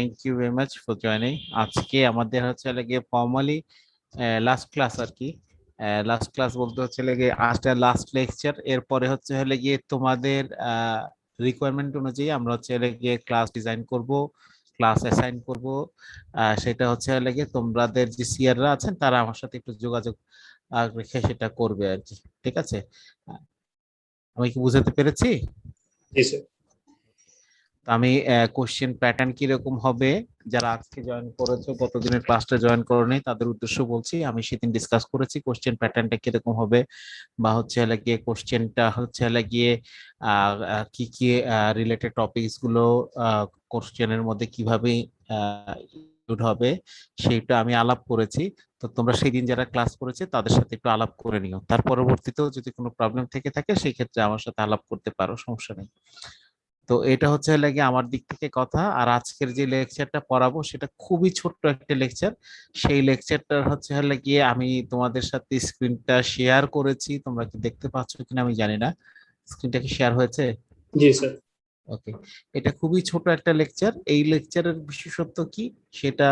Thank you very much for joining. আজকে আমাদের হচ্ছে লাগে ফর্মালি লাস্ট ক্লাস আর কি। লাস্ট ক্লাস বলতে হচ্ছে লাগে আজটা লাস্ট লেকচার। এরপরে হচ্ছে হলে গিয়ে তোমাদের রিকোয়ারমেন্ট অনুযায়ী আমরা হচ্ছে হলে গিয়ে ক্লাস ডিজাইন করব, ক্লাস অ্যাসাইন করব। সেটা হচ্ছে হলে গিয়ে তোমাদের যে সিআররা আছেন তারা আমার সাথে একটু যোগাযোগ রেখে সেটা করবে আর কি। ঠিক আছে, আমি কি বুঝাতে পেরেছি? জি স্যার। তো আমি কোশ্চেন প্যাটার্ন কিরকম হবে, যারা আজকে জয়েন করেছো গতদিনের ক্লাসটা জয়েন করোনি তাদের উদ্দেশ্য বলছি। আমি সেদিন ডিসকাস করেছি কোশ্চেন প্যাটার্নটা কিরকম হবে, বা হচ্ছে লাগিয়ে কোশ্চেনটা হচ্ছে লাগিয়ে কি কি রিলেটেড টপিকস গুলো কোশ্চেনের মধ্যে কিভাবে ইনক্লুড হবে সেইটা আমি আলাপ করেছি। তো তোমরা সেদিন যারা ক্লাস করেছে তাদের সাথে একটু আলাপ করে নিও, তার পরবর্তীতেও যদি কোনো প্রবলেম থেকে থাকে সেই ক্ষেত্রে আমার সাথে আলাপ করতে পারো, সমস্যা নেই। তো এটা হচ্ছে লাগে আমার দিক থেকে কথা। আর আজকের যে লেকচারটা পড়াবো সেটা খুবই ছোট্ট একটা লেকচার। সেই লেকচারটা হচ্ছে হলে গিয়ে আমি তোমাদের সাথে স্ক্রিনটা শেয়ার করেছি, তোমরা কি দেখতে পাচ্ছ কিনা আমি জানি না। স্ক্রিনটা কি শেয়ার হয়েছে? জি স্যার। ওকে। এটা খুবই ছোট একটা লেকচার। এই লেকচারের বিশেষত্ব কি সেটা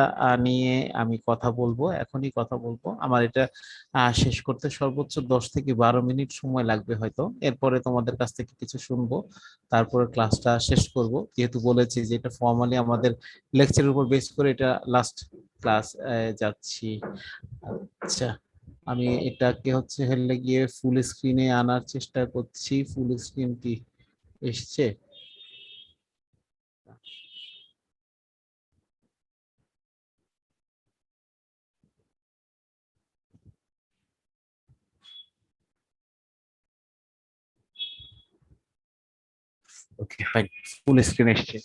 নিয়ে আমি কথা বলবো, এখনই কথা বলবো। আমার এটা শেষ করতে সর্বোচ্চ 10 থেকে 12 মিনিট সময় লাগবে হয়তো। এরপরে তোমাদের কাছ থেকে কিছু শুনবো, তারপরে ক্লাসটা শেষ করব। যেহেতু বলেছি যে এটা ফর্মালি আমাদের লেকচারের উপর বেস করে এটা লাস্ট ক্লাস যাচ্ছি। আচ্ছা, আমি এটাকে হচ্ছে হেলে গিয়ে ফুল স্ক্রিনে আনার চেষ্টা করছি। ফুল স্ক্রিন কি এসছে? ওকে ফাইন, ফুল স্ক্রিন এসছে।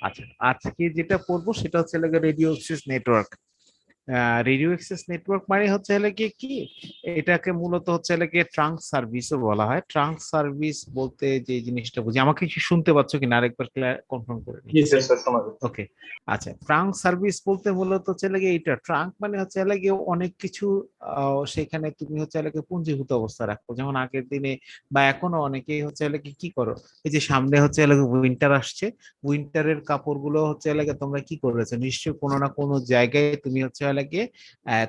আচ্ছা, আজকে যেটা পড়বো সেটা হচ্ছে radio access network. Radio access network মানে হচ্ছে হলে কি কি, এটাকে মূলত হচ্ছে হলে গিয়ে ট্রাঙ্ক সার্ভিসও বলা হয়। ট্রাঙ্ক সার্ভিস বলতে যে জিনিসটা বুঝি, আমাকে কি শুনতে পাচ্ছ কিনা আরেকবার কনফার্ম করে নিই। জি স্যার, স্যার শোনা যাচ্ছে। ওকে। আচ্ছা, ট্রাঙ্ক সার্ভিস বলতে মূলত হচ্ছে লাগে এইটা, ট্রাঙ্ক মানে হচ্ছে লাগে অনেক কিছু সেখানে তুমি হচ্ছে লাগে পুঞ্জীভূত অবস্থা রাখো। যেমন আগের দিনে বা এখনো অনেকেই হচ্ছে লাগে কি করো, এই যে সামনে হচ্ছে লাগে উইন্টার আসছে, উইন্টারের কাপড়গুলো হচ্ছে লাগে তোমরা কি করেছো, নিশ্চয়ই কোনো না কোনো জায়গায় তুমি হচ্ছে লাগে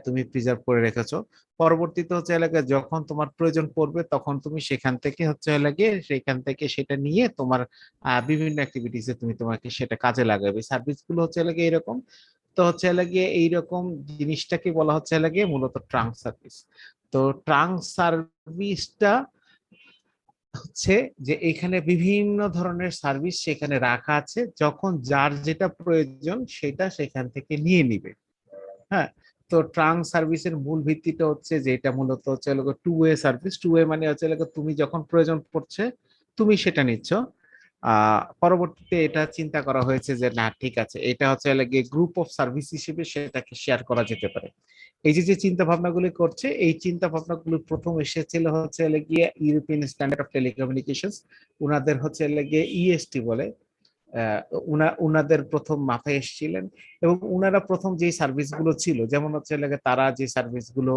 তুমি প্রিজার্ভ করে রেখেছো। পরবর্তীতে হচ্ছে লাগে যখন তোমার প্রয়োজন পড়বে তখন তুমি সেখান থেকে হচ্ছে লাগে সেখান থেকে সেটা নিয়ে তোমার বিভিন্ন অ্যাক্টিভিটিসে তুমি তোমাকে সেটা কাজে লাগাবে। সার্ভিস গুলো হচ্ছে লাগে এরকম। তো হচ্ছে লাগে এইরকম জিনিসটাকে বলা হচ্ছে লাগে মূলত ট্রাঙ্ক সার্ভিস। তো ট্রাঙ্ক সার্ভিসটা হচ্ছে যে এখানে বিভিন্ন ধরনের সার্ভিস সেখানে রাখা আছে, যখন যার যেটা প্রয়োজন সেটা সেখান থেকে নিয়ে নিবে। হ্যাঁ। তো ট্রাঙ্ক সার্ভিসের মূল ভিত্তিটা হচ্ছে যে এটা মূলত হচ্ছে two way service. Two way মানে হচ্ছে তুমি যখন প্রয়োজন পড়ছে তুমি সেটা নিচ্ছ। পরবর্তীতে এটা চিন্তা করা হয়েছে যে না ঠিক আছে, এটা হচ্ছে গিয়ে গ্রুপ অফ সার্ভিস হিসেবে সেটাকে শেয়ার করা যেতে পারে। এই যে যে চিন্তা ভাবনাগুলি করছে, এই চিন্তা ভাবনাগুলি প্রথম এসেছিল হচ্ছে গিয়ে ইউরোপিয়ান স্ট্যান্ডার্ড অফ টেলিকমিউনিকেশনস, উনাদের হচ্ছে গিয়ে ইএসটি বলে। উনাদের প্রথম মাথায় এসেছিলেন, এবং উনারা প্রথম যে সার্ভিসগুলো ছিল, যেমন হচ্ছে লাগে তারা যে সার্ভিসগুলো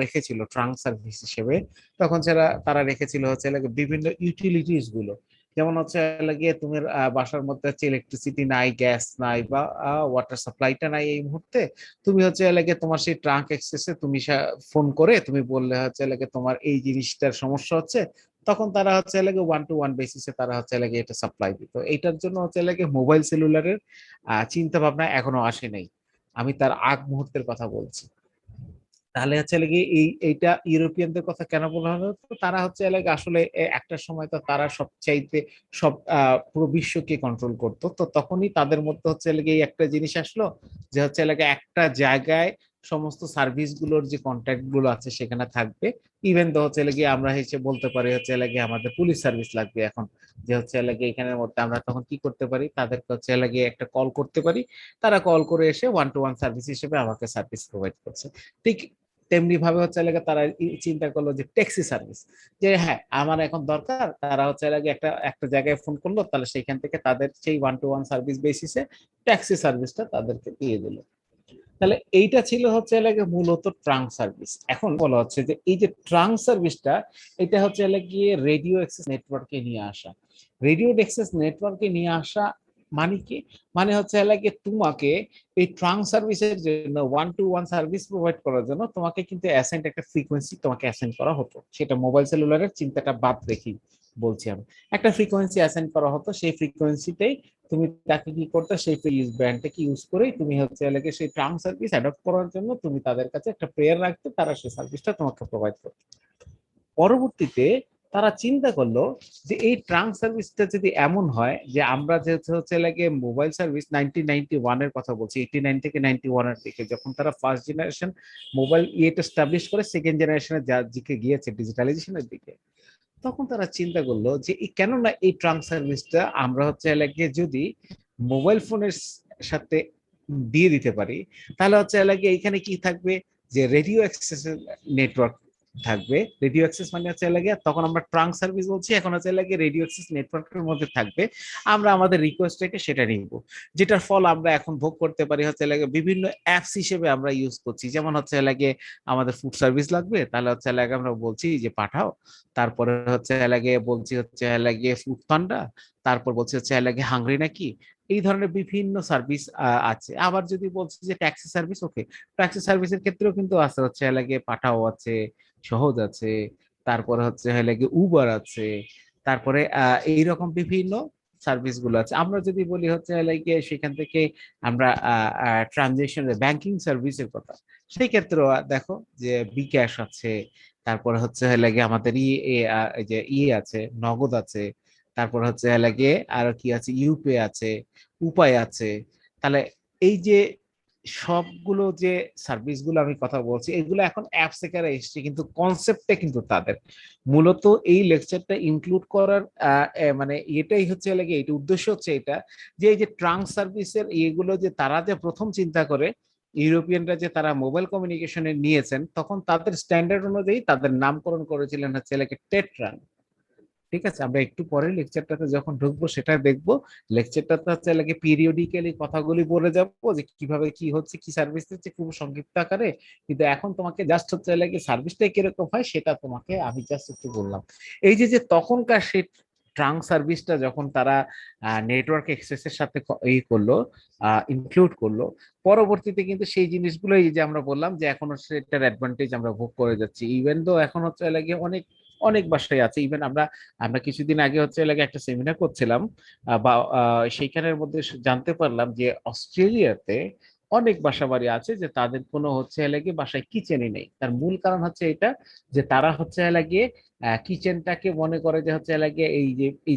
রেখেছিল ট্রাঙ্ক সার্ভিস হিসেবে, তখন তারা রেখেছিল হচ্ছে লাগে বিভিন্ন ইউটিলিটিস গুলো। যেমন হচ্ছে লাগে তুমি বাসার মধ্যে হচ্ছে ইলেকট্রিসিটি নাই, গ্যাস নাই, বা ওয়াটার সাপ্লাইটা নাই এই মুহূর্তে, তুমি হচ্ছে লাগে তোমার সেই ট্রাঙ্ক অ্যাক্সেসে তুমি ফোন করে তুমি বললে হচ্ছে লাগে তোমার এই জিনিসটার সমস্যা হচ্ছে, তখন তারা হচ্ছে লাগে ওয়ান টু ওয়ান বেসিসে তারা হচ্ছে লাগে এটা সাপ্লাই দিত। এইটার জন্য হচ্ছে লাগে মোবাইল সেলুলারের চিন্তা ভাবনা এখনো আসে নাই, আমি তার আগ মুহূর্তের কথা বলছি। তাহলে হচ্ছে লাগে এইটা ইউরোপিয়ানদের কথা কেন বলা হলো, তো তারা হচ্ছে লাগে আসলে একটা সময় তো তারা সবচাইতে সব পুরো বিশ্বকে কন্ট্রোল করতো। তো তখনই তাদের মধ্যে হচ্ছে লাগে এই একটা জিনিস আসলো যে হচ্ছে লাগে একটা জায়গায় সমস্ত সার্ভিস গুলোর যে কন্ট্যাক্ট গুলো আছে সেখানে থাকবে। ইভেন তো হচ্ছে লাগে আমরা হিসেবে বলতে পারি হচ্ছে লাগে আমাদের পুলিশ সার্ভিস লাগবে এখন, যে হচ্ছে লাগে এখানের মধ্যে আমরা তখন কি করতে পারি, তাদেরকে হচ্ছে লাগে একটা কল করতে পারি, তারা কল করে এসে ওয়ান টু ওয়ান সার্ভিস হিসেবে আমাকে সার্ভিস প্রোভাইড করছে। ঠিক তেমনি ভাবে হচ্ছে লাগে তারা চিন্তা করলো যে ট্যাক্সি সার্ভিস, যে হ্যাঁ আমার এখন দরকার, তারা হচ্ছে লাগে একটা একটা জায়গায় ফোন করলো, তাহলে সেইখান থেকে তাদের সেই ওয়ান টু ওয়ান সার্ভিস বেসিসে ট্যাক্সি সার্ভিসটা তাদেরকে দিয়ে দিল। তাহলে এইটা ছিল হচ্ছে লাগে মূলত ট্রাঙ্ক সার্ভিস। এখন বলা হচ্ছে যে এই যে ট্রাঙ্ক সার্ভিসটা, এটা হচ্ছে গিয়ে রেডিও অ্যাক্সেস নেটওয়ার্কে নিয়ে আসা। রেডিও অ্যাক্সেস নেটওয়ার্কে নিয়ে আসা মানে কি, মানে হচ্ছে লাগে তোমাকে এই ট্রাঙ্ক সার্ভিসের জন্য one to one service provide করার জন্য তোমাকে কিন্তু অ্যাসেন্ট একটা ফ্রিকোয়েন্সি তোমাকে অ্যাসেন্ট করা হতো, সেটা মোবাইল সেলুলারের চিন্তাটা বাদ রেখে বলছি আমি। একটা ফ্রিকোয়েন্সি অ্যাসেন্ট করা হতো, সেই ফ্রিকোয়েন্সিতেই তুমি তাকে কি করতে, সেই ব্র্যান্ডটাকে ইউজ করেই তুমি হচ্ছে লাগে সেই ট্রাঙ্ক সার্ভিস অ্যাডপ্ট করার জন্য তুমি তাদের কাছে একটা প্রেয়ার রাখতে, তারা সেই সার্ভিসটা তোমাকে প্রোভাইড করতে। পরবর্তীতে তারা চিন্তা করলো যে এই ট্রাঙ্ক সার্ভিসটা যদি এমন হয় যে আমরা যে হচ্ছে লাগে মোবাইল সার্ভিস 1991 এর কথা বলছি, 89 থেকে 91 এর দিকে যখন তারা ফার্স্ট জেনারেশন মোবাইল ইয়েটা এস্টাবলিশ করে সেকেন্ড জেনারেশনের যার দিকে গিয়েছে ডিজিটালাইজেশনের দিকে, তখন তারা চিন্তা করলো যে কেন না এই ট্রাঙ্ক সার্ভিসটা আমরা হচ্ছে লাগে যদি মোবাইল ফোনের সাথে দিয়ে দিতে পারি, তাহলে হচ্ছে লাগে এখানে কি থাকবে, যে রেডিও অ্যাক্সেস নেটওয়ার্ক থাকবে। রেডিও অ্যাক্সেস মানে হচ্ছে লাগে, তখন আমরা ট্রাঙ্ক সার্ভিস বলছি, এখন হচ্ছে লাগে রেডিও অ্যাক্সেস নেটওয়ার্কের মধ্যে থাকবে। আমরা আমাদের রিকোয়েস্ট থেকে সেটা নিব, যেটার ফল আমরা এখন ভোগ করতে পারি হচ্ছে লাগে বিভিন্ন অ্যাপস হিসেবে আমরা ইউজ করছি। যেমন হচ্ছে লাগে আমাদের ফুড সার্ভিস লাগবে, তাহলে হচ্ছে লাগে আমরা বলছি যে পাঠাও, তারপরে হচ্ছে লাগে বলছি হচ্ছে লাগে ফুড পান্ডা, তারপর বলছি হচ্ছে লাগে হাংরি নাকি, এই ধরনের বিভিন্ন সার্ভিস আছে। আবার যদি বলছি যে ট্যাক্সি সার্ভিস, ওকে, ট্যাক্সি সার্ভিসের ক্ষেত্রেও কিন্তু আছে হচ্ছে লাগে পাঠাও আছে, সহজ আছে, তারপরে হচ্ছে লাগে উবার আছে, তারপরে এইরকম বিভিন্ন সার্ভিস গুলো আছে। আমরা যদি বলি হচ্ছে লাগে সেখান থেকে আমরা ট্রানজেকশন ব্যাংকিং সার্ভিসের কথা, সেই ক্ষেত্রে দেখো যে বিকাশ আছে, তারপরে হচ্ছে লাগে আমাদের এই যে আছে, নগদ আছে, তারপর হচ্ছে লাগে আর কি আছে, ইউপে আছে, উপায় আছে। তাহলে এই যে সবগুলো যে সার্ভিস গুলো আমি কথা বলছি, এগুলো এখন অ্যাপস থেকে এসছে, কিন্তু কনসেপ্টটা কিন্তু তাদের। মূলত এই লেকচারটা ইনক্লুড করার মানে এটাই হচ্ছে লাগে, এটা উদ্দেশ্য হচ্ছে এটা, যে এই যে ট্রাঙ্ক সার্ভিসের এগুলো যে তারা যে প্রথম চিন্তা করে, ইউরোপিয়ানরা যে তারা মোবাইল কমিউনিকেশনে নিয়েছেন, তখন তাদের স্ট্যান্ডার্ড অনুযায়ী তাদের নামকরণ করেছিলেন হচ্ছে লাগে টেট্রান। ঠিক আছে, আমরা একটু পরে লেকচারটাতে যখন ঢুকবো সেটা দেখবো। লেকচারটাতে হচ্ছে লাগে পিরিয়ডিক্যালি কথাগুলি বলে যাবো যে কিভাবে কি হচ্ছে, কি সার্ভিস দিচ্ছে, খুব সংক্ষিপ্ত আকারে। কিন্তু এখন তোমাকে জাস্ট হচ্ছে লাগে সার্ভিসটা কিরকম হয় সেটা তোমাকে আমি জাস্ট একটু বললাম। এই যে যে তখনকার সেই ট্রাঙ্ক সার্ভিসটা যখন তারা নেটওয়ার্ক এক্সেসের সাথে এই করলো, ইনক্লুড করলো, পরবর্তীতে কিন্তু সেই জিনিসগুলো এই যে আমরা বললাম যে এখন সেটার অ্যাডভান্টেজ আমরা ভোগ করে যাচ্ছি। ইভেন তো এখন হচ্ছে লাগে অনেক অনেক বাসায় আছে। ইভেন আমরা আমরা কিছুদিন আগে হচ্ছে লাগে একটা সেমিনার করছিলাম, বা সেইখানের মধ্যে জানতে পারলাম যে অস্ট্রেলিয়াতে অনেক বাসা বাড়ি আছে যে তাদের কোনো হচ্ছে লাগে বাসায় কিচেনই নেই। তার মূল কারণ হচ্ছে এটা, যে তারা হচ্ছে লাগে কিচেনটাকে মনে করে যে হচ্ছে লাগে এই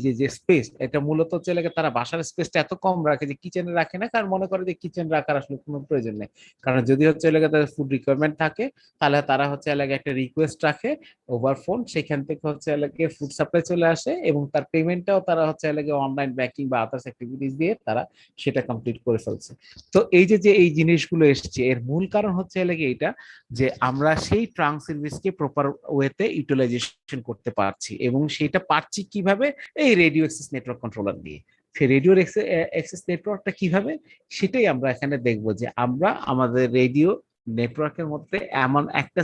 যে যে স্পেস, এটা মূলত হচ্ছে লাগে তারা বাসার স্পেসটা এত কম রাখে যে কিচেনে রাখে না, কারণ মনে করে যে কিচেন রাখার আসলে কোনো প্রয়োজন নেই। কারণ যদি হচ্ছে লাগে তাদের ফুড রিকোয়ারমেন্ট থাকে, তাহলে তারা হচ্ছে লাগে একটা রিকোয়েস্ট রাখে ওভার ফোন, সেখান থেকে হচ্ছে লাগে ফুড সাপ্লাই চলে আসে, এবং তার পেমেন্টটাও তারা হচ্ছে লাগে অনলাইন ব্যাংকিং বা আদার্স অ্যাক্টিভিটিস দিয়ে তারা সেটা কমপ্লিট করে ফেলছে। তো এই যে যে এই জিনিসগুলো এসছে, এর মূল কারণ হচ্ছে লাগে এটা, যে আমরা সেই ট্রাঙ্ক সার্ভিসকে প্রপার ওয়েতে ইউটিলাইজেশন করতে পারছি, এবং সেটা পারছি কিভাবে, এই রেডিও অ্যাক্সেস নেটওয়ার্ক কন্ট্রোলার দিয়ে। সেই রেডিও অ্যাক্সেস নেটওয়ার্কটা কিভাবে, সেটাই আমরা এখানে দেখবো, যে আমরা আমাদের রেডিও নেটওয়ার্কের মধ্যে এমন একটা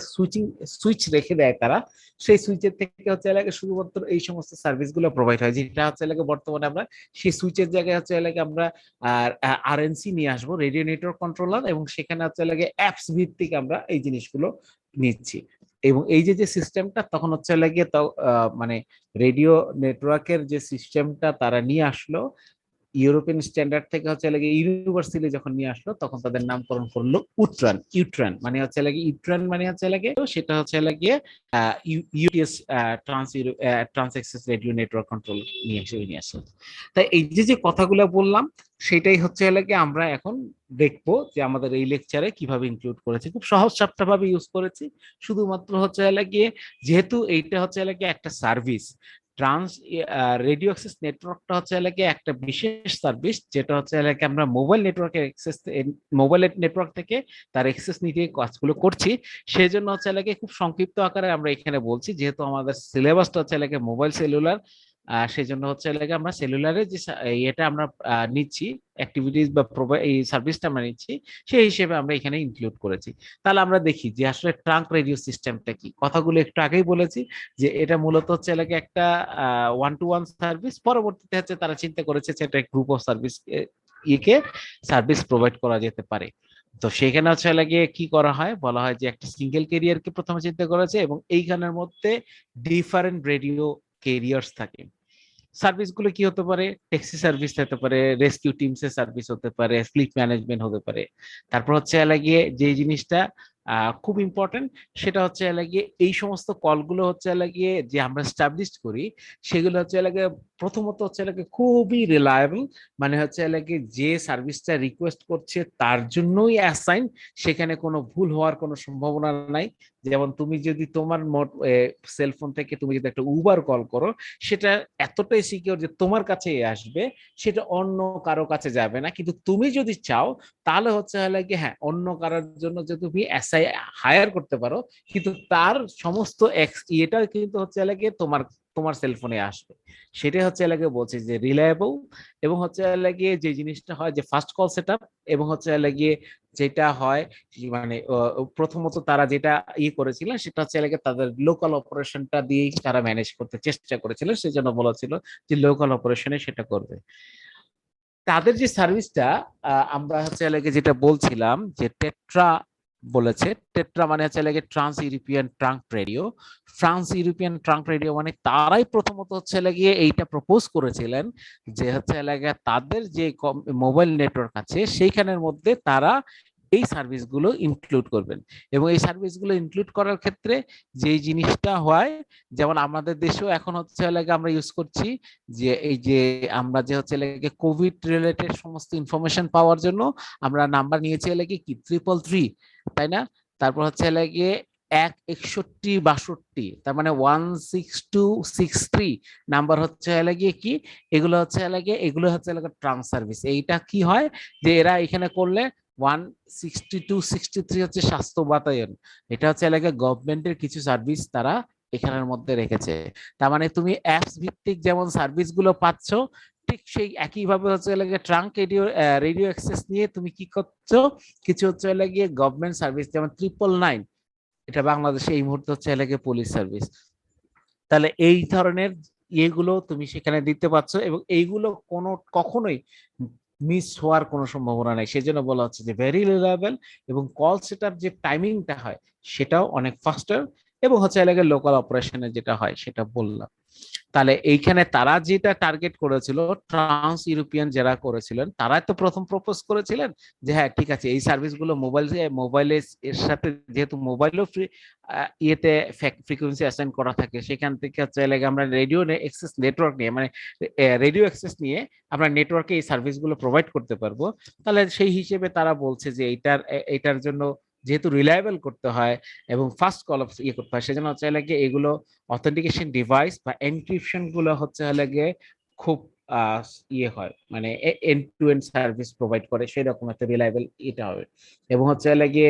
সুইচ রেখে দেয় তারা, সেই সুইচের থেকে হচ্ছে লাগে শুধুমাত্র এই সমস্ত সার্ভিস গুলো প্রোভাইড হয়, যেটা হচ্ছে লাগে বর্তমানে আমরা সেই সুইচের জায়গায় হচ্ছে লাগে আমরা আরএনসি নিয়ে আসবো, রেডিও নেটওয়ার্ক কন্ট্রোলার, এবং সেখানে হচ্ছে লাগে অ্যাপস ভিত্তিক আমরা এই জিনিসগুলো নিচ্ছি। এবং এই যে যে সিস্টেমটা তখন হচ্ছে লাগে মানে রেডিও নেটওয়ার্কের যে সিস্টেমটা তারা নিয়ে আসলো ইউরোপিয়ান স্ট্যান্ডার্ড থেকে হচ্ছে লাগে ইউনিভার্সালি যখন নিয়ে আসলো, তখন তাদের নামকরণ করলো উট্রান। ইউট্রান মানে হচ্ছে লাগে, ইউট্রান মানে হচ্ছে লাগে, সেটা হচ্ছে লাগে UTS, trans access radio network control নিয়ে আসলো। তাই এই যে যে কথাগুলো বললাম, সেটাই হচ্ছে লাগে আমরা এখন দেখবো যে আমাদের এই লেকচারে কিভাবে ইনক্লুড করেছি। খুব সহজ সাপটা ভাবে ইউজ করেছি, শুধুমাত্র হচ্ছে লাগে যেহেতু এইটা হচ্ছে লাগে একটা সার্ভিস, ট্রান্স রেডিও অ্যাক্সেস নেটওয়ার্কটা হচ্ছে লাগে একটা বিশেষ সার্ভিস, যেটা হচ্ছে লাগে আমরা মোবাইল নেটওয়ার্কের অ্যাক্সেস, মোবাইল নেটওয়ার্ক থেকে তার অ্যাক্সেস নিতে কাজগুলো করছি। সেই জন্য হচ্ছে লাগে খুব সংক্ষিপ্ত আকারে আমরা এখানে বলছি, যেহেতু আমাদের সিলেবাসটা হচ্ছে লাগে মোবাইল সেলুলার, সেই জন্য হচ্ছে লাগে আমরা সেলুলারে যে এটা আমরা নিচ্ছি অ্যাক্টিভিটিস বা এই সার্ভিসটা আমরা নিচ্ছি, সেই হিসেবে আমরা এখানে ইনক্লুড করেছি। তাহলে আমরা দেখি যে আসলে ট্রাঙ্ক রেডিও সিস্টেমটা কি। কথাগুলো একটু আগেই বলেছি যে এটা মূলত হচ্ছে লাগে একটা ওয়ান টু ওয়ান সার্ভিস। পরবর্তীতে হচ্ছে তারা চিন্তা করেছে যে এটা গ্রুপ অফ সার্ভিস ইকে সার্ভিস প্রোভাইড করা যেতে পারে। তো সেখানে হচ্ছে লাগে কি করা হয়, বলা হয় যে একটা সিঙ্গেল ক্যারিয়ারকে প্রথমে চিন্তা করেছে এবং এইখানের মধ্যে ডিফারেন্ট রেডিও ক্যারিয়ার্স থাকে। সার্ভিস গুলো কি হতে পারে, ট্যাক্সি সার্ভিস হতে পারে, রেস্কিউ টিমসের সার্ভিস হতে পারে, ফ্লিট ম্যানেজমেন্ট হতে পারে। তারপর হচ্ছে লাগিয়ে যে জিনিসটা খুব ইম্পর্টেন্ট, সেটা হচ্ছে লাগিয়ে এই সমস্ত কলগুলো হচ্ছে লাগিয়ে যে আমরা স্টাবলিশ করি, সেগুলো হচ্ছে লাগিয়ে প্রথমত হচ্ছে লাগিয়ে খুবই রিলায়েবল, মানে হচ্ছে লাগিয়ে যে সার্ভিসটা রিকোয়েস্ট করছে তার জন্যই অ্যাসাইন, সেখানে কোনো ভুল হওয়ার কোনো সম্ভাবনা নাই। যেমন তুমি যদি তোমার সেলফোন থেকে তুমি যদি একটা উবার কল করো, সেটা এতটাই সিকিউর যে তোমার কাছে আসবে, সেটা অন্য কারো কাছে যাবে না। কিন্তু তুমি যদি চাও তাহলে হচ্ছে কি হ্যাঁ, অন্য কারোর জন্য যে তুমি এসআই হায়ার করতে পারো, কিন্তু তার সমস্ত এটা কিন্তু হচ্ছে কি তোমার তোমার সেলফোনে আসবে। সেটাই হচ্ছে লাগে বলছি যে রিলায়েবল, এবং হচ্ছে লাগিয়ে যে জিনিসটা হয় যে ফার্স্ট কল সেটআপ, এবং হচ্ছে লাগিয়ে যেটা হয় মানে প্রথমত তারা যেটা করেছিলেন সেটা হচ্ছে লাগে তাদের লোকাল অপারেশনটা দিয়েই তারা ম্যানেজ করতে চেষ্টা করেছিলেন, সেই জন্য বলা ছিল যে লোকাল অপারেশনে সেটা করবে। তাদের যে সার্ভিসটা আমরা হচ্ছে লাগে যেটা বলছিলাম যে টেট্রা বলেছে, টেট্রা মানে হচ্ছে লাগে trans European trunk radio. Trans European trunk radio মানে তারাই প্রথমত হচ্ছে লাগিয়ে এইটা প্রপোজ করেছিলেন যে হচ্ছে লাগে তাদের যে মোবাইল নেটওয়ার্ক আছে সেইখানের মধ্যে তারা এই সার্ভিসগুলো ইনক্লুড করবেন। এবং এই সার্ভিসগুলো ইনক্লুড করার ক্ষেত্রে যে জিনিসটা হয়, যেমন আমাদের দেশেও এখন হচ্ছে লাগে আমরা ইউজ করছি যে এই যে আমরা যে হচ্ছে লাগে কোভিড রিলেটেড সমস্ত ইনফরমেশন পাওয়ার জন্য আমরা নাম্বার নিয়েছি লাগে কি 333, তাই না? তারপর হচ্ছে লাগে 16162, তার মানে 16263 নাম্বার হচ্ছে লাগে কি, এগুলো হচ্ছে লাগে এগুলো হচ্ছে লাগে ট্রান্স সার্ভিস। এইটা কি হয় যে এরা এখানে করলে 16263 হচ্ছে স্বাস্থ্য বাতায়ন। এটা হচ্ছে লাগে গভর্নমেন্টের কিছু সার্ভিস তারা এখানের মধ্যে রেখেছে। তার মানে তুমি অ্যাপস ভিত্তিক যেমন সার্ভিস গুলো পাচ্ছ, ঠিক সেই একইভাবে হচ্ছে লাগে ট্রাঙ্ক রেডিও রেডিও অ্যাক্সেস নিয়ে তুমি কি করছো, কিছু হচ্ছে লাগিয়ে গভর্নমেন্ট সার্ভিস যেমন 999, এটা বাংলাদেশে এই মুহূর্তে হচ্ছে লাগে পুলিশ সার্ভিস। তাহলে এই ধরনের ইয়েগুলো তুমি সেখানে দিতে পারছো, এবং এইগুলো কোনো কখনোই মিস হওয়ার কোনো সম্ভাবনা নেই। সেজন্য বলা হচ্ছে যে ভেরি রিলায়েবল, এবং কল সেটআপ যে টাইমিংটা হয় সেটাও অনেক ফাস্টার, এবং হচ্ছে এলাকা লোকাল অপারেশনে যেটা হয় সেটা বললাম। তাহলে এইখানে তারা যেটা টার্গেট করেছিল, ট্রান্স ইউরোপিয়ান যারা করেছিলেন তারা তো প্রথম প্রপোজ করেছিলেন যে হ্যাঁ ঠিক আছে, এই সার্ভিসগুলো মোবাইলে এর সাথে যেহেতু মোবাইলও ফ্রি ইয়েতে ফ্রিকোয়েন্সি অ্যাসাইন করা থাকে, সেখান থেকে চাইলে আমরা রেডিও অ্যাক্সেস নেটওয়ার্ক নিয়ে মানে রেডিও অ্যাক্সেস নিয়ে আমরা নেটওয়ার্কে এই সার্ভিসগুলো প্রোভাইড করতে পারবো। তাহলে সেই হিসেবে তারা বলছে যে এইটার জন্য যেহেতু রিলায়েবল করতে হয় এবং ফার্স্ট কল করতে হয়, সেজন্য চাইলে কি এগুলো অথেন্টিকেশন ডিভাইস বা এনক্রিপশন গুলো হচ্ছে লাগে খুব হয়, মানে end to end service provide করে সেই রকম একটা রিলায়েবল এটা হবে। এবং হচ্ছে লাগে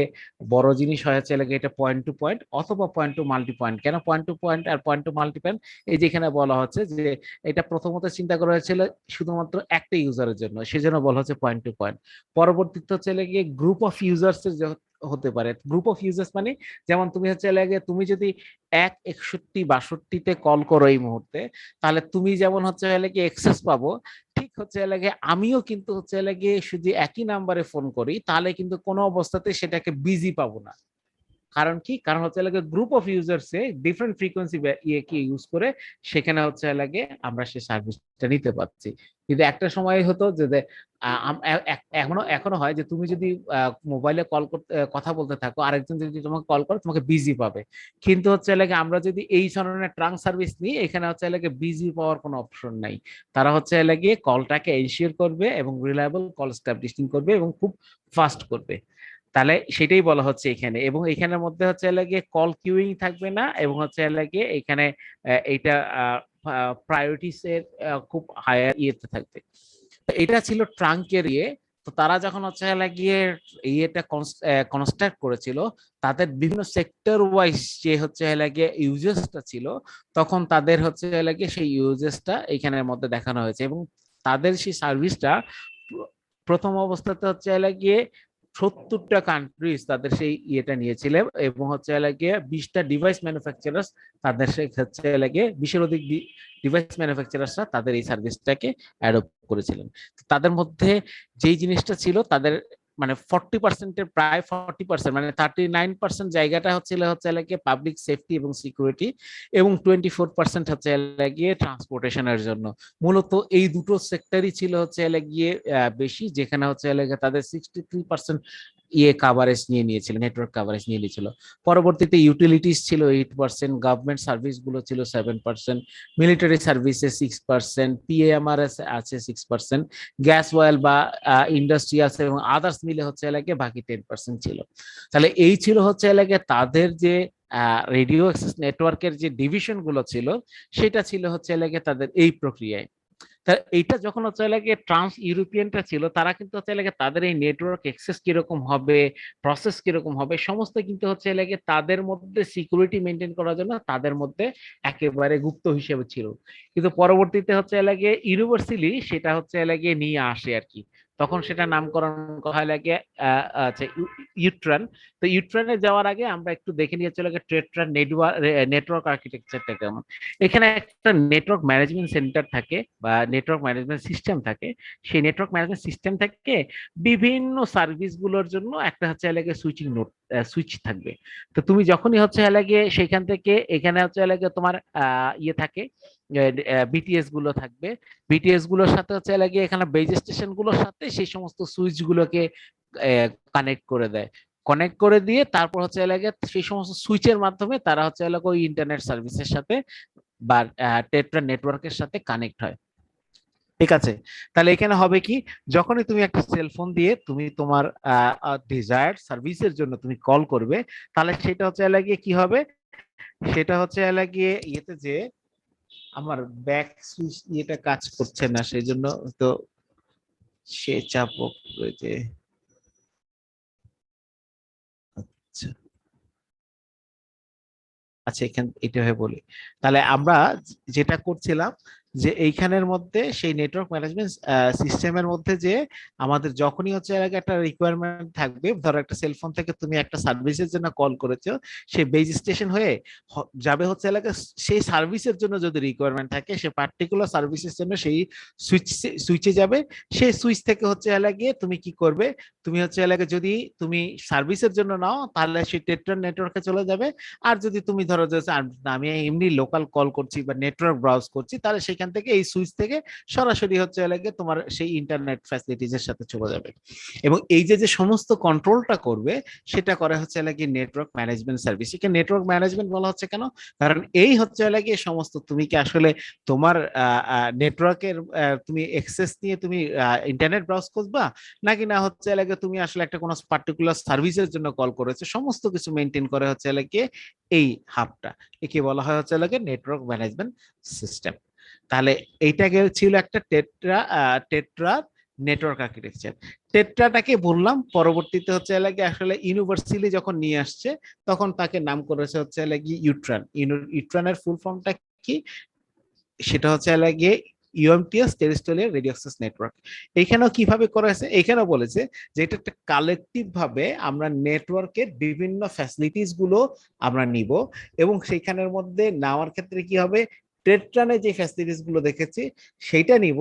বড় জিনিস হয় হচ্ছে লাগে এটা পয়েন্ট টু পয়েন্ট অথবা পয়েন্ট টু মাল্টি পয়েন্ট। কেন পয়েন্ট টু পয়েন্ট আর পয়েন্ট টু মাল্টি পয়েন্ট, এই যেখানে বলা হচ্ছে যে এটা প্রথমত চিন্তা করা হয়েছিল শুধুমাত্র একটা ইউজারের জন্য, সেজন্য বলা হচ্ছে পয়েন্ট টু পয়েন্ট। পরবর্তীতে হচ্ছে লাগে গ্রুপ অফ ইউজার্স হতে পারে। গ্রুপ অফ ইউজার্স মানে যেমন তুমি হচ্ছে লাগে তুমি যদি 16162তে কল করো এই মুহূর্তে, তাহলে তুমি যেমন হচ্ছে লাগে এক্সেস পাবো, ঠিক হচ্ছে লাগে আমিও কিন্তু হচ্ছে লাগে শুধু একই নাম্বারে ফোন করি, তাহলে কিন্তু কোনো অবস্থাতে সেটাকে বিজি পাবো না। কারণ কি, কারণ হচ্ছে লাগে group of users a different frequency কি ইউজ করে সেখানে হচ্ছে লাগে আমরা সেই সার্ভিসটা নিতে পারছি। কিন্তু একটা সময় হতো যে এখনো এখনো হয় যে তুমি যদি মোবাইলে কল করতে কথা বলতে থাকো, আরেকজন যদি তোমাকে কল করে তোমাকে বিজি পাবে। কিন্তু হচ্ছে লাগে আমরা যদি এই ধরনের ট্রাঙ্ক সার্ভিস নিই, এখানে হচ্ছে লাগে বিজি পাওয়ার কোনো অপশন নাই। তারা হচ্ছে লাগিয়ে কলটাকে এনশিওর করবে এবং রিলায়েবল কল এস্টাবলিশিং করবে এবং খুব ফাস্ট করবে। তাহলে সেটাই বলা হচ্ছে এখানে। এবং এখানের মধ্যে হচ্ছে লাগিয়ে কল কিউইং থাকবে না, এবং হচ্ছে লাগিয়ে এখানে এইটা প্রায়োরিটিস এর খুব হায়ার ইয়েতে থাকবে। এটা ছিল ট্রাঙ্কের ইয়ে। তো তারা যখন হচ্ছে গিয়ে এটা কনস্ট্রাক্ট করেছিল, তাদের বিভিন্ন সেক্টর ওয়াইজ যে হচ্ছে গিয়ে ইউজেসটা ছিল, তখন তাদের হচ্ছে গিয়ে সেই ইউজেসটা এইখানের মধ্যে দেখানো হয়েছে। এবং তাদের সেই সার্ভিসটা প্রথম অবস্থাতে হচ্ছে গিয়ে 70টা কান্ট্রিজ তাদের সেই ইয়েটা নিয়েছিল, এবং হচ্ছে গিয়ে 20টা ডিভাইস ম্যানুফ্যাকচারার্স তাদের সেই হচ্ছে গিয়ে 20-এর অধিক ডিভাইস ম্যানুফ্যাকচারার্সরা তাদের এই সার্ভিসটাকে অ্যাডপ্ট করেছিলেন। তাদের মধ্যে যেই জিনিসটা ছিল, তাদের মানে 40%-এর প্রায় 40%, মানে 39% জায়গাটা হচ্ছে গিয়ে পাবলিক সেফটি এবং সিকিউরিটি, এবং 24% হচ্ছে গিয়ে ট্রান্সপোর্টেশনের জন্য। মূলত এই দুটো সেক্টরই ছিল হচ্ছে গিয়ে বেশি, যেখানে হচ্ছে গিয়ে তাদের 63% কাভারেজ নিয়ে নিয়েছিল, নেটওয়ার্ক কাভারেজ নিয়ে নিয়েছিল। পরবর্তীতে ইউটিলিটিস ছিল 8%, গভর্নমেন্ট সার্ভিস গুলো ছিল 7%, মিলিটারি সার্ভিসে 6%, পিএমআরএস আছে 6%, গ্যাস ওয়েল বা ইন্ডাস্ট্রিয়ালস এবং আদার্স মিলে হচ্ছে লাগে বাকি 10% ছিল। তাহলে এই ছিল হচ্ছে লাগে তাদের যে রেডিও অ্যাক্সেস নেটওয়ার্কের যে ডিভিশন গুলো ছিল, সেটা ছিল হচ্ছে লাগে তাদের এই প্রক্রিয়ায়। এইটা যখন হচ্ছে লাগে ট্রান্স ইউরোপিয়ানটা ছিল, তারা কিন্তু হচ্ছে লাগে তাদের এই নেটওয়ার্ক অ্যাক্সেস কিরকম হবে, প্রসেস কিরকম হবে, সমস্ত কিন্তু হচ্ছে লাগে তাদের মধ্যে সিকিউরিটি মেনটেন করার জন্য তাদের মধ্যে একেবারে গুপ্ত হিসেবে ছিল। কিন্তু পরবর্তীতে হচ্ছে লাগে ইউনিভার্সালি সেটা হচ্ছে লাগে নিয়ে আসে আর কি। তখন সেটা নামকরণ করা লাগে আচ্ছা ইউট্রান। তো ইউট্রানে যাওয়ার আগে আমরা একটু দেখে নিয়ে চলে ট্রেট্রান নেটওয়ার্ক আর্কিটেকচারটা কেমন। এখানে একটা নেটওয়ার্ক ম্যানেজমেন্ট সেন্টার থাকে বা নেটওয়ার্ক ম্যানেজমেন্ট সিস্টেম থাকে। সেই নেটওয়ার্ক ম্যানেজমেন্ট সিস্টেম থেকে বিভিন্ন সার্ভিস গুলোর জন্য একটা হচ্ছে লাগে সুইচিং নোড সুইচ থাকবে। তো তুমি যখনই হচ্ছে লাগে সেখান থেকে এখানে হচ্ছে লাগে তোমার ইয়ে থাকে, বিটিএস গুলো থাকবে। বিটিএস গুলোর সাথে হচ্ছে লাগে এখানে বেজ স্টেশন গুলোর সাথে সেই সমস্ত সুইচ গুলোকে কানেক্ট করে দেয়। কানেক্ট করে দিয়ে তারপর হচ্ছে লাগে সেই সমস্ত সুইচের মাধ্যমে তারা হচ্ছে লাগে ওই ইন্টারনেট সার্ভিসের সাথে বা টেট্রা নেটওয়ার্কের সাথে কানেক্ট হয়। ঠিক আছে, তাহলে এখানে হবে কি, যখনই তুমি একটা সেলফোন দিয়ে তুমি তোমার ডিজায়ার্ড সার্ভিসের জন্য তুমি কল করবে, তাহলে সেটা হচ্ছে লাগিয়ে কি হবে, সেটা হচ্ছে লাগিয়ে ইয়েতে যে আমার ব্যাক সুইচ ইয়েটা কাজ করছে না, সেই জন্য তো সে চাপ যে আচ্ছা আচ্ছা এখান এটা হয়ে বলি। তাহলে আমরা যেটা করছিলাম যে এইখানের মধ্যে সেই নেটওয়ার্ক ম্যানেজমেন্ট সিস্টেমের মধ্যে যে আমাদের যখনই হচ্ছে একটা রিকোয়ারমেন্ট থাকবে, ধরো একটা সেলফোন থেকে তুমি একটা সার্ভিসের জন্য কল করেছো, সেই বেজ স্টেশন হয়ে যাবে হচ্ছে সেই সার্ভিসের জন্য যদি রিকোয়ারমেন্ট থাকে, সে পার্টিকুলার সার্ভিসের জন্য সেই সুইচে যাবে। সেই সুইচ থেকে হচ্ছে গিয়ে তুমি কি করবে, তুমি হচ্ছে যদি তুমি সার্ভিসের জন্য নাও, তাহলে সেই টেট্রা নেটওয়ার্কে চলে যাবে। আর যদি তুমি ধরো যে আমি এমনি লোকাল কল করছি বা নেটওয়ার্ক ব্রাউজ করছি, তাহলে সেখান থেকে এই সুইচ থেকে সরাসরি হচ্ছে তোমার সেই ইন্টারনেট ফ্যাসিলিটিজ এর সাথে চলে যাবে। এবং এই যে যে সমস্ত কন্ট্রোলটা করবে, সেটা করে হচ্ছে নেটওয়ার্ক ম্যানেজমেন্ট সার্ভিস। একে নেটওয়ার্ক ম্যানেজমেন্ট বলা হচ্ছে কেন, কারণ এই হচ্ছে সমস্ত তুমি কি আসলে তোমার নেটওয়ার্কের তুমি অ্যাক্সেস নিয়ে তুমি ইন্টারনেট ব্রাউজ করবা, নাকি না হচ্ছে তুমি আসলে একটা কোনো পার্টিকুলার সার্ভিসের জন্য কল করেছো, সমস্ত কিছু মেনটেন করে হচ্ছে এই হাবটা। একে বলা হয় হচ্ছে নেটওয়ার্ক ম্যানেজমেন্ট সিস্টেম। তাহলে এইটা ছিল একটা টেট্রা টেট্রা নেটওয়ার্ক আর্কিটেকচার। টেট্রাটাকে বললাম, পরবর্তীতে হচ্ছে আসলে ইউনিভার্সালি যখন নিয়ে আসছে, তখন তাকে নাম করেছে হচ্ছে ইউট্রান। ইউট্রানের ফুল ফর্মটা কি, সেটা হচ্ছে ইউএমটিএস, টেরিস্ট্রিয়াল রেডিও অ্যাক্সেস নেটওয়ার্ক। এখানেও কিভাবে করা হয়েছে, এখানেও বলেছে যে এটা একটা কালেকটিভ ভাবে আমরা নেটওয়ার্কের বিভিন্ন ফ্যাসিলিটিস গুলো আমরা নিব, এবং সেইখানের মধ্যে নেওয়ার ক্ষেত্রে কি হবে, টেট্রানে যে ফ্যাসিলিটিস গুলো দেখেছি সেইটা নিব।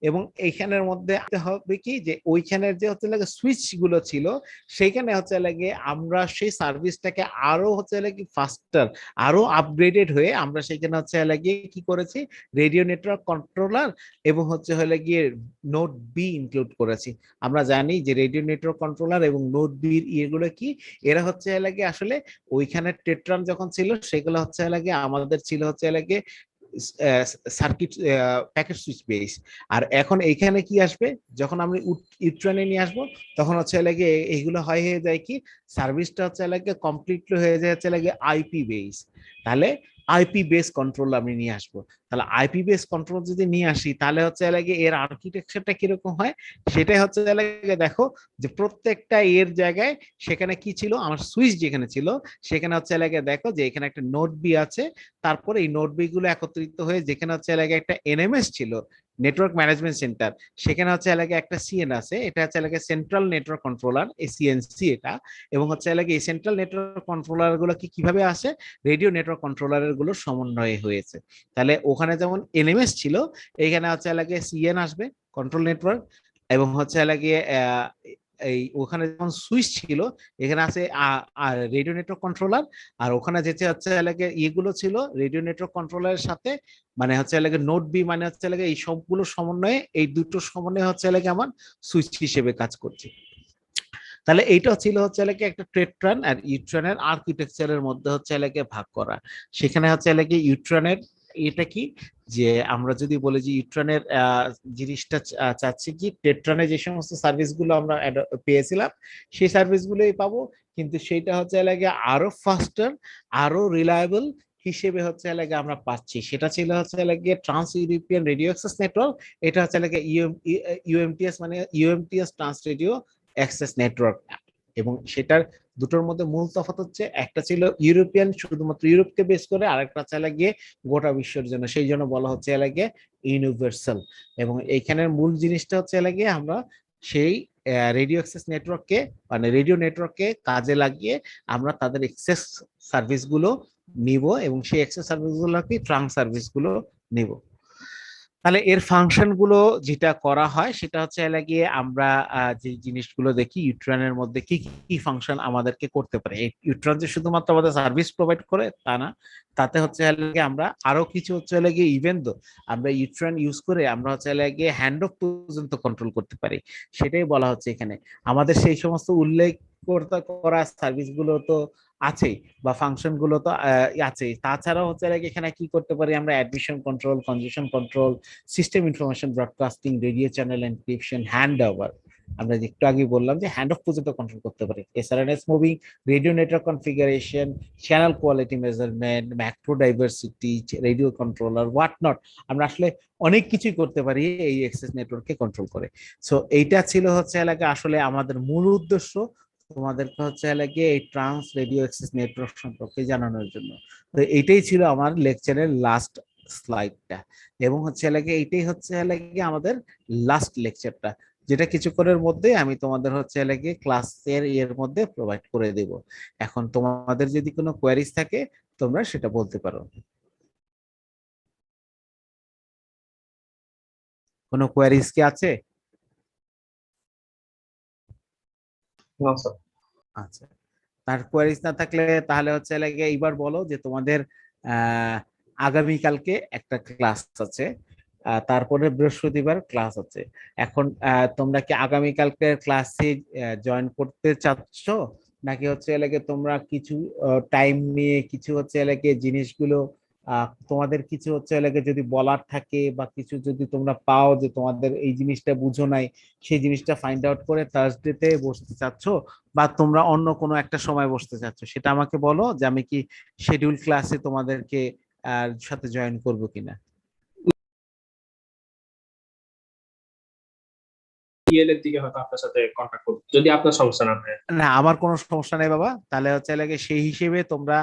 এবং এইখানের মধ্যে হবে কি, যে ওইখানের যে হচ্ছে সুইচ গুলো ছিল, সেইখানে হচ্ছে আমরা সেই সার্ভিসটাকে আরো হচ্ছে ফাস্টার, আরো আপগ্রেডেড হয়ে আমরা সেখানে হচ্ছে কি করেছি, রেডিও নেটওয়ার্ক কন্ট্রোলার এবং হচ্ছে নোড বি ইনক্লুড করেছি। আমরা জানি যে রেডিও নেটওয়ার্ক কন্ট্রোলার এবং নোড বি এগুলো কি, এরা হচ্ছে আসলে ওইখানে টেট্রান যখন ছিল, সেগুলো হচ্ছে আমাদের ছিল হচ্ছে সার্কিট প্যাকেট সুইচ বেস। আর এখন এইখানে কি আসবে, যখন আমরা ইউট্রানে নিয়ে আসবো, তখন হচ্ছে এইগুলো হয়ে যায় কি, সার্ভিসটা হচ্ছে কমপ্লিটলি হয়ে যায় হচ্ছে আইপি বেস। তাহলে আইপি বেস কন্ট্রোল আমি নিয়ে আসবো। তাহলে আইপি বেস কন্ট্রোল যদি নিয়ে আসি তাহলে হচ্ছে লাগে এর আর্কিটেকচারটা কিরকম হয়, সেটাই হচ্ছে লাগে দেখো যে প্রত্যেকটা এর জায়গায় সেখানে কি ছিল, আমার সুইচ যেখানে ছিল সেখানে হচ্ছে লাগে দেখো যে এখানে একটা নোড বি আছে, তারপরে এই নোড বি গুলো একত্রিত হয়ে যেখানে হচ্ছে লাগে একটা এনএমএস ছিল, নেটওয়ার্ক ম্যানেজমেন্ট সেন্টার, সেখানে হচ্ছে লাগে একটা সিএন আছে, এটা হচ্ছে লাগে সেন্ট্রাল নেটওয়ার্ক কন্ট্রোলার, এসিএনসি এটা। এবং হচ্ছে লাগে এই সেন্ট্রাল নেটওয়ার্ক কন্ট্রোলার গুলো কি কিভাবে আসে, রেডিও নেটওয়ার্ক কন্ট্রোলার গুলোর সমন্বয়ে হয়েছে। তাহলে ওখানে যেমন এনএমএস ছিল, এইখানে হচ্ছে লাগে সিএন আসবে, কন্ট্রোল নেটওয়ার্ক, এবং হচ্ছে লাগে এই ওখানে যেমন সুইচ ছিল এখানে আছে রেডিও নেটওয়ার্ক কন্ট্রোলার, আর ওখানে যেতে হচ্ছে লাগে ইয়েগুলো ছিল রেডিও নেটওয়ার্ক কন্ট্রোলারের সাথে, মানে হচ্ছে লাগে নোড বি মানে হচ্ছে লাগে এই সবগুলো সমন্বয়ে, এই দুটো সমন্বয়ে হচ্ছে লাগে আমার সুইচ হিসেবে কাজ করছে। তাহলে এইটা ছিল হচ্ছে লাগে একটা টেট্রান আর ইউট্রানের আর্কিটেকচারের মধ্যে হচ্ছে লাগে ভাগ করা। সেখানে হচ্ছে লাগে ইউট্রানের এটা কি, যে আমরা যদি বলি যে ইউট্রানের জিনিসটা চাচ্ছি কি টেট্রানে যে সমস্ত সার্ভিস গুলো আমরা পেয়েছিলাম সেই সার্ভিস গুলোই পাবো, কিন্তু সেইটা হচ্ছে লাগে আরো ফাস্টার, আরো রিলায়েবল হিসেবে হচ্ছে লাগে আমরা পাচ্ছি। সেটা ছিল হচ্ছে লাগে trans European radio access network, এটা হচ্ছে লাগে ইউএমটিএস মানে ইউএমটিএস ট্রান্স রেডিও অ্যাক্সেস নেটওয়ার্ক। এবং সেটার দুটোর মধ্যে মূল তফাৎ হচ্ছে একটা ছিল ইউরোপিয়ান, শুধুমাত্র ইউরোপকে বেস করে, আরেকটা চাইলে গিয়ে গোটা বিশ্বের জন্য, সেই জন্য বলা হচ্ছে এলাকে ইউনিভার্সাল। এবং এইখানের মূল জিনিসটা হচ্ছে এলাকে আমরা সেই রেডিও অ্যাক্সেস নেটওয়ার্ককে মানে রেডিও নেটওয়ার্ককে কাজে লাগিয়ে আমরা তাদের এক্সেস সার্ভিস গুলো নিব, এবং সেই এক্সেস সার্ভিস গুলোকে ট্রাঙ্ক সার্ভিস গুলো নিব। তাহলে এর ফাংশন গুলো যেটা করা হয় সেটা হচ্ছে লাগিয়ে আমরা যে জিনিসগুলো দেখি ইউট্রানের মধ্যে কি কি ফাংশন আমাদেরকে করতে পারে। ইউট্রান যে শুধুমাত্র আমাদের সার্ভিস প্রোভাইড করে তা না, তাতে হচ্ছে লাগে আমরা আরো কিছু হচ্ছে লাগে ইভেন তো আমরা ইউট্রান ইউজ করে আমরা হচ্ছে লাগে হ্যান্ড অফ পর্যন্ত কন্ট্রোল করতে পারি। সেটাই বলা হচ্ছে এখানে আমাদের সেই সমস্ত উল্লেখ করা সার্ভিস গুলো তো আছেই, বা ফাংশন গুলো তো আছেই, তাছাড়াও হচ্ছে লাগে এখানে কি করতে পারি আমরা admission control, কনজেশন control, system information broadcasting, radio channel encryption, hand over, আমরা একটু আগে বললাম যে হ্যান্ড অফ পর্যন্ত কন্ট্রোল করতে পারি, SRNS moving, radio network configuration, channel quality measurement, macro diversity, radio controller, what not, আমরা আসলে অনেক কিছুই করতে পারি এই অ্যাক্সেস নেটওয়ার্ককে কন্ট্রোল করে। সো এইটা ছিল হচ্ছে এলাকা আসলে আমাদের মূল উদ্দেশ্য তোমাদেরকে হচ্ছে এলাকা এই ট্রান্স রেডিও অ্যাক্সেস নেটওয়ার্ক সম্পর্কে জানানোর জন্য। তো এইটাই ছিল আমার লেকচারের লাস্ট স্লাইডটা, এবং হচ্ছে লাগে এইটাই হচ্ছে লাগে আমাদের লাস্ট লেকচারটা, যেটা কিছুক্ষণের মধ্যে আমি তোমাদের হচ্ছে লাগে ক্লাসের এর মধ্যে প্রোভাইড করে দেব। এখন তোমাদের যদি কোনো কোয়ারিজ থাকে তোমরা সেটা বলতে পারো। কোনো কোয়ারিজ কি আছে? না স্যার। আচ্ছা, তার কোয়ারিজ না থাকলে তাহলে হচ্ছে লাগে এইবার বলো যে তোমাদের আহ আগামীকালকে একটা ক্লাস আছে, তারপরে বৃহস্পতিবার ক্লাস আছে। এখন তোমরা কি আগামীকালকে ক্লাসে জয়েন করতে চাচ্ছ, নাকি হচ্ছে লাগে তোমরা কিছু টাইম নিয়ে কিছু হচ্ছে লাগে জিনিসগুলো তোমাদের কিছু হচ্ছে লাগে যদি বলার থাকে বা কিছু যদি তোমরা পাও যে তোমাদের এই জিনিসটা বুঝো নাই, সেই জিনিসটা ফাইন্ড আউট করে থার্সডেতে বসতে চাচ্ছ, বা তোমরা অন্য কোনো একটা সময় বসতে চাচ্ছ, সেটা আমাকে বলো যে আমি কি শিডিউল ক্লাসে তোমাদেরকে সাথে জয়েন করবো কিনা। ইএল এর দিকে হয়তো আপনার সাথে কন্ট্যাক্ট করব যদি আপনার সমস্যা না হয়। না, আমার কোনো সমস্যা নেই বাবা, তাহলে হচ্ছে লাগে সেই হিসেবে তোমরা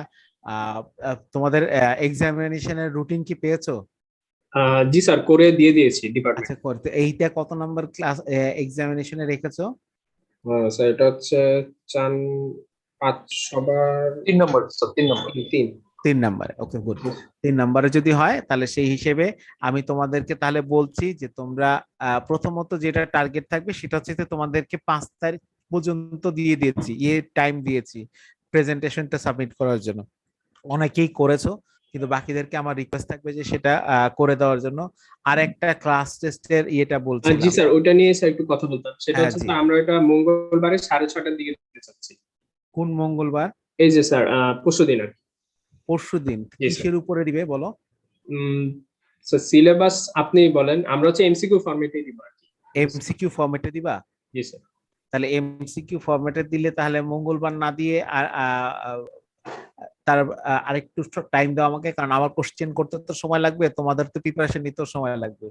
তোমাদের এক্সামিনেশনের রুটিন কি পেয়েছো? জি স্যার, করে দিয়ে দিয়েছি আচ্ছা, ডিপার্টমেন্ট। করতে এইটা কত নাম্বার ক্লাস এক্সামিনেশনে রেখেছো? স্যার এটা হচ্ছে চান 5 সবার 3 নম্বর স্যার, 3 নম্বর। 3। 3 নাম্বারে, ওকে গুড। 3 নাম্বারে যদি হয় তাহলে সেই হিসেবে আমি তোমাদেরকে তাহলে বলছি যে তোমরা প্রথমত যেটা টার্গেট থাকবে সেটা হচ্ছে যে তোমাদেরকে 5 তারিখ পর্যন্ত দিয়ে দিয়েছি, টাইম দিয়েছি প্রেজেন্টেশনটা সাবমিট করার জন্য। অনেকেই করেছো, কিন্তু বাকিদেরকে আমার রিকোয়েস্ট থাকবে যে সেটা করে দেওয়ার জন্য। আর একটা ক্লাস টেস্টের ইয়েটা জি বলছিলাম। স্যার, ওইটা নিয়ে স্যার একটু কথা বলতাম। সেটা হ্যাঁ হচ্ছে জি, স্যার আমরা এটা মঙ্গলবারে 6:30টার দিকে দিতে চাচ্ছি। কোন মঙ্গলবার? এই যে স্যার, পরশুদিন আর কি। পরশুদিন। জি স্যার। কিসের উপরে দিবে বলো? স্যার সিলেবাস আপনি বলেন, আমরা হচ্ছে এমসিকিউ ফরম্যাটে দিব আর কি। এমসিকিউ ফরম্যাটে দিবা? জি স্যার। তাহলে এমসিকিউ ফরম্যাটে দিলে তাহলে মঙ্গলবার না দিয়ে আর তার আরেকটু টাইম দাও আমাকে, কারণ আমার কোশ্চেন করতে তো সময় লাগবে, তোমাদের তো প্রিপারেশন নিতেও সময় লাগবে।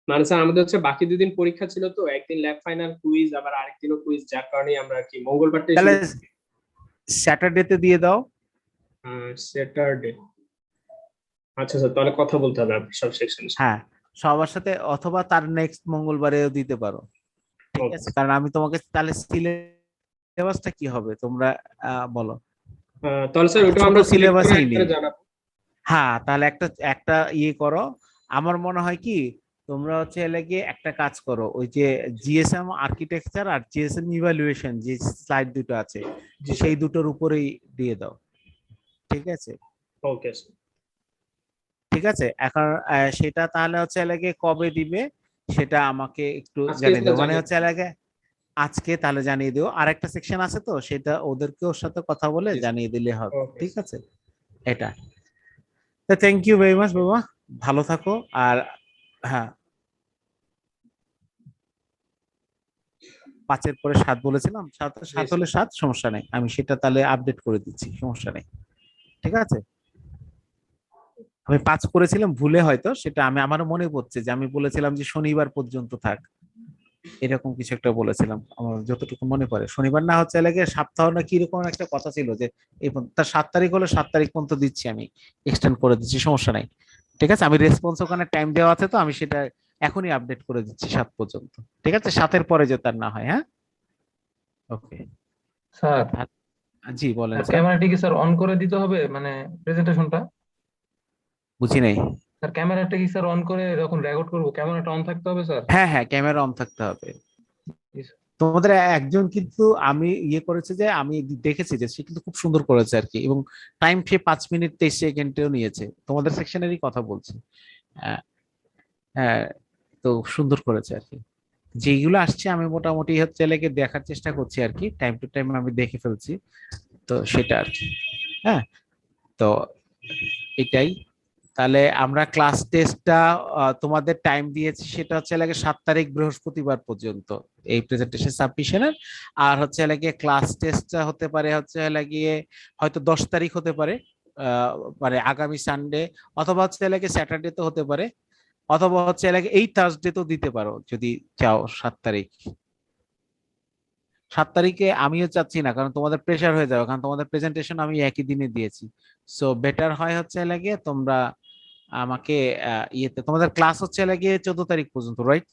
মানে স্যার আমাদের হচ্ছে বাকি 2 দিন পরীক্ষা ছিল, তো একদিন ল্যাব ফাইনাল কুইজ, আবার আরেকদিনও কুইজ, যার কারণে আমরা কি মঙ্গলবারটাই তাহলে শুরু। স্যাটারডেতে দিয়ে দাও। স্যাটারডে। আচ্ছা স্যার, তাহলে কথা বলতে হবে আপনার সব সেকশন। হ্যাঁ, সবার সাথে, অথবা তার নেক্সট মঙ্গলবারেও দিতে পারো, ঠিক আছে? কারণ আমি তোমাকে তাহলে সিলেবাসটা কি হবে তোমরা বলো। তাহলে স্যার একটা ওটা ছোট আমরা সিলেক্ট করে সিলেবাসই একবারে নেই। জানাবো। হ্যাঁ, তাহলে একটা একটা ইয়ে করো। আমার মনে হয় কি, তোমরা হচ্ছে এলাকে একটা কাজ করো, ওই যে জিএসএম আর্কিটেকচার আর জিএসএম ইভালুয়েশন যে স্লাইড দুটো আছে, জি স্যার। সেই দুটোর উপরেই দিয়ে দাও, ঠিক আছে? Okay sir. ঠিক আছে, এখন সেটা তাহলে হচ্ছে এলাকে কবে দিবে সেটা আমাকে একটু আজকে জানিয়ে স্যার দাও, মানে জানিয়ে হচ্ছে এলাকে আজকে তাহলে জানিয়ে দিও। আর একটা সেকশন আছে তো, সেটা ওদেরকে ওর সাথে কথা বলে দিন। জানিয়ে দিলে হবে, ওকে ঠিক আছে? এটা, তো থ্যাংক ইউ ভেরি মাচ বাবা, ভালো থাকো। আর হ্যাঁ, 5-এর পরে 7 বলেছিলাম, 7 জি 7 স্যার। হলে 7 সমস্যা নেই, আমি সেটা তাহলে আপডেট করে দিচ্ছি, সমস্যা নেই, ঠিক আছে? আমি 5 করেছিলাম ভুলে, হয়তো সেটা আমি, আমারও মনে পড়ছে যে আমি বলেছিলাম যে শনিবার পর্যন্ত থাক, এরকম কিছু একটা বলেছিলাম, আমার যতটুকু মনে পড়ে। শনিবার না হচ্ছে লাগে সপ্তাহ না কি রকম একটা কথা ছিল, যে এই তার 7 তারিখ হলে 7 তারিখ পর্যন্ত দিচ্ছি, আমি এক্সটেন্ড করে দিচ্ছি, সমস্যা নাই, ঠিক আছে? আমি রেসপন্স ওখানে টাইম দেওয়া আছে, তো আমি সেটা এখনই আপডেট করে দিচ্ছি 7 পর্যন্ত, ঠিক আছে? 7-এর পরে যে তার না হয়, হ্যাঁ, ওকে। স্যার, জি বলেন স্যার। ক্যামেরাটি কি স্যার অন করে দিতে হবে মানে প্রেজেন্টেশনটা? বুঝি নাই। স্যার ক্যামেরাটা কি স্যার অন করে যখন রেকর্ড করবো ক্যামেরাটা অন থাকতে হবে স্যার? হ্যাঁ হ্যাঁ, ক্যামেরা অন থাকতে হবে। তোমাদের একজন কিন্তু আমি ইয়ে করেছে, যে আমি দেখেছি যে সে কিন্তু খুব সুন্দর করেছে আর কি, এবং টাইম সে 5 মিনিট 23 সেকেন্ডেও নিয়েছে, তোমাদের সেকশনেরই কথা বলছি। আহ, হ্যাঁ, তো সুন্দর করেছে আর কি। যেগুলো আসছে আমি মোটামুটি হচ্ছে লেগে দেখার চেষ্টা করছি আর কি, টাইম টু টাইম আমি দেখে ফেলছি, তো সেটা আর কি। হ্যাঁ, তো এটাই। তাহলে আমরা ক্লাস টেস্টটা তোমাদের টাইম দিয়েছি, সেটা হচ্ছে লাগে 7 তারিখ বৃহস্পতিবার পর্যন্ত এই প্রেজেন্টেশন সাবমিশনের। আর হচ্ছে লাগে ক্লাস টেস্টটা হতে পারে হচ্ছে লাগিয়ে হয়তো 10 তারিখ হতে পারে, আহ, মানে আগামী সানডে, অথবা হচ্ছে লাগে স্যাটারডে তো হতে পারে, অথবা হচ্ছে লাগে এই থার্সডে তো দিতে পারো যদি চাও 7 তারিখ। 7 তারিখে আমিও চাচ্ছি না, কারণ তোমাদের প্রেশার হয়ে যাবে, কারণ তোমাদের প্রেজেন্টেশন আমি একই দিনে দিয়েছি। সো বেটার হয় হচ্ছে লাগে তোমরা আমাকে ইয়েতে, তোমাদের ক্লাস হচ্ছে লাগে 14 তারিখ পর্যন্ত, রাইট?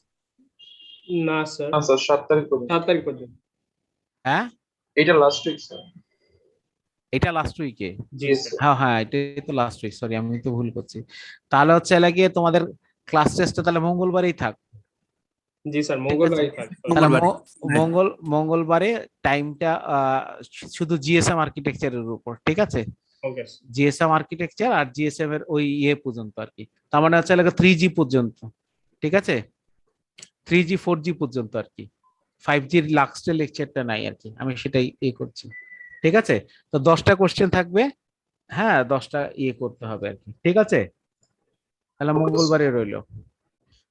না স্যার, না স্যার, 7 তারিখ পর্যন্ত। 7 তারিখ পর্যন্ত। হ্যাঁ, এটা লাস্ট উইক স্যার। এটা লাস্ট উইকে। জি স্যার। হ্যাঁ হ্যাঁ, এটাই তো লাস্ট উইক, সরি আমি তো ভুল করছি। তাহলে হচ্ছে লাগে তোমাদের ক্লাস টেস্টটা তাহলে মঙ্গলবারই থাক, জি স্যার, ঠিক আছে? মঙ্গলবারই থাকবে। তাহলে মঙ্গলবারে টাইমটা শুধু জিএসএম আর্কিটেকচারের উপর, ঠিক আছে? ওকে জিএসএম আর্কিটেকচার আর জিএসএম এর ওই ইয়ে পর্যন্ত আর কি, তার মানে হচ্ছে লাগে 3G পর্যন্ত, ঠিক আছে? 3G 4G পর্যন্ত আর কি, 5Gর লাস্টের লেকচারটা নাই আর কি, আমি সেটাই ইয়ে করছি, ঠিক আছে? তো 10টা কোশ্চেন থাকবে, হ্যাঁ 10টা ইয়ে করতে হবে আর কি, ঠিক আছে? তাহলে মঙ্গলবারে রইলো।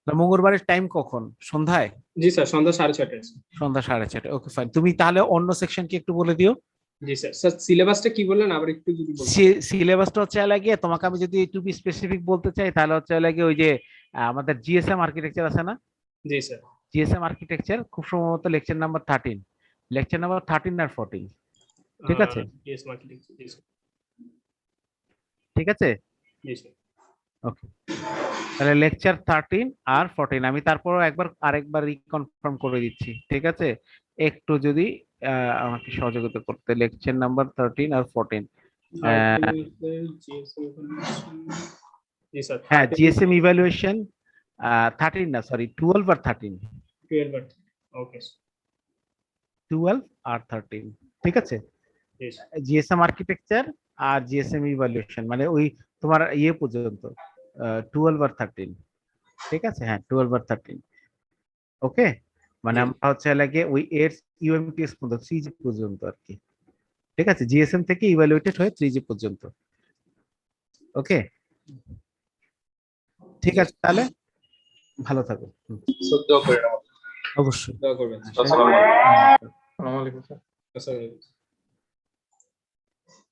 মঙ্গলবারের টাইম কখন, সন্ধ্যায়? জি স্যার, সন্ধ্যা 6:30টায়। সন্ধ্যা 6:30, ওকে ফাইন। তুমি তাহলে অন্য সেকশনকে একটু বলে দিও। জি স্যার। স্যার সিলেবাসটা কি বললেন আবার একটু যদি বলতেন। সিলেবাসটা হচ্ছে লাগিয়ে তোমাকে আমি যদি একটু স্পেসিফিক বলতে চাই, তাহলে হচ্ছে লাগিয়ে ওই যে আমাদের জিএসএম আর্কিটেকচার আছে না, জি স্যার। জিএসএম আর্কিটেকচার খুব সম্ভবত লেকচার নাম্বার 13, লেকচার নাম্বার 13 আর 14, ঠিক আছে? Yes marketing. জি স্যার। ঠিক আছে, জি স্যার। ওকে। তাহলে লেকচার 13 আর 14 আমি তারপরও আরেকবার রিকনফার্ম করে দিচ্ছি, ঠিক আছে? একটু যদি আমাকে সহযোগিতা করতে, লেকচার নাম্বার 13 আর 14। জি স্যার। হ্যাঁ, জিএসএম ইভ্যালুয়েশন 13 না, সরি 12 আর 13, 12 ওকে 12 আর 13, ঠিক আছে? জি স্যার। জিএসএম আর্কিটেকচার আর জিএসএম ইভ্যালুয়েশন মানে ওই তোমার ইয়ে পর্যন্ত 12 আর 13, ঠিক আছে? হ্যাঁ 12 আর 13, ওকে। মানে জি। আমরা হচ্ছে লাগে ওই এর ইউএমটিএস পর্যন্ত 3G পর্যন্ত আর কি, ঠিক আছে? জিএসএম থেকে ইভ্যালুয়েটেড হয়ে 3G পর্যন্ত, ওকে। ঠিক আছে, তাহলে ভালো থাকো। সত্য করে নাও। অবশ্যই। দোয়া করবেন। আসসালামু আলাইকুম। আসসালামু আলাইকুম স্যার। আসসালামু আলাইকুম।